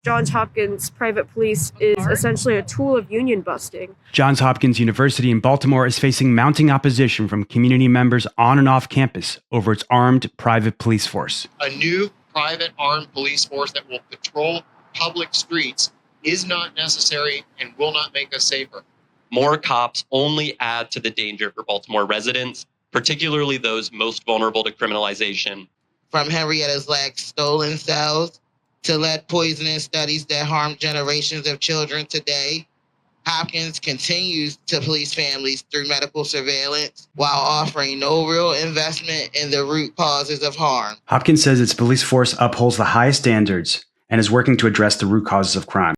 Johns Hopkins private police is essentially a tool of union busting. Johns Hopkins University in Baltimore is facing mounting opposition from community members on and off campus over its armed private police force. A new private armed police force that will patrol public streets is not necessary and will not make us safer. More cops only add to the danger for Baltimore residents, particularly those most vulnerable to criminalization. From Henrietta's lax stolen cells to lead poisoning studies that harm generations of children today, Hopkins continues to police families through medical surveillance while offering no real investment in the root causes of harm. Hopkins says its police force upholds the highest standards and is working to address the root causes of crime.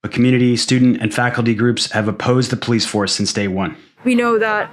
But community, student, and faculty groups have opposed the police force since day one. We know that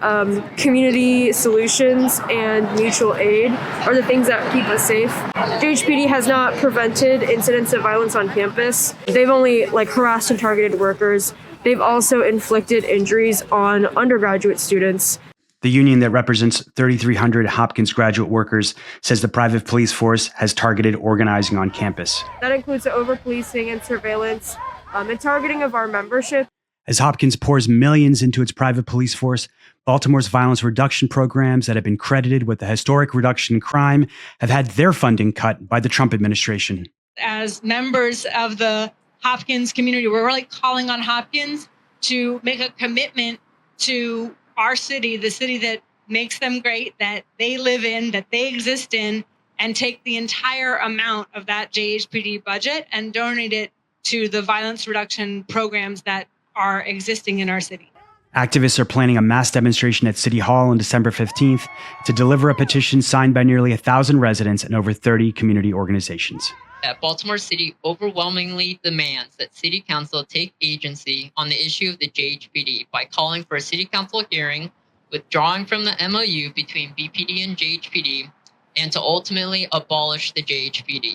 community solutions and mutual aid are the things that keep us safe. JHPD has not prevented incidents of violence on campus. They've only harassed and targeted workers. They've also inflicted injuries on undergraduate students. The union that represents 3,300 Hopkins graduate workers says the private police force has targeted organizing on campus. That includes the over-policing and surveillance and targeting of our membership. As Hopkins pours millions into its private police force, Baltimore's violence reduction programs that have been credited with the historic reduction in crime have had their funding cut by the Trump administration. As members of the Hopkins community, we're really calling on Hopkins to make a commitment to our city, the city that makes them great, that they live in, that they exist in, and take the entire amount of that JHPD budget and donate it to the violence reduction programs that are existing in our city. Activists are planning a mass demonstration at City Hall on December 15th to deliver a petition signed by nearly 1,000 residents and over 30 community organizations. That Baltimore City overwhelmingly demands that City Council take agency on the issue of the JHPD by calling for a City Council hearing, withdrawing from the MOU between BPD and JHPD, and to ultimately abolish the JHPD.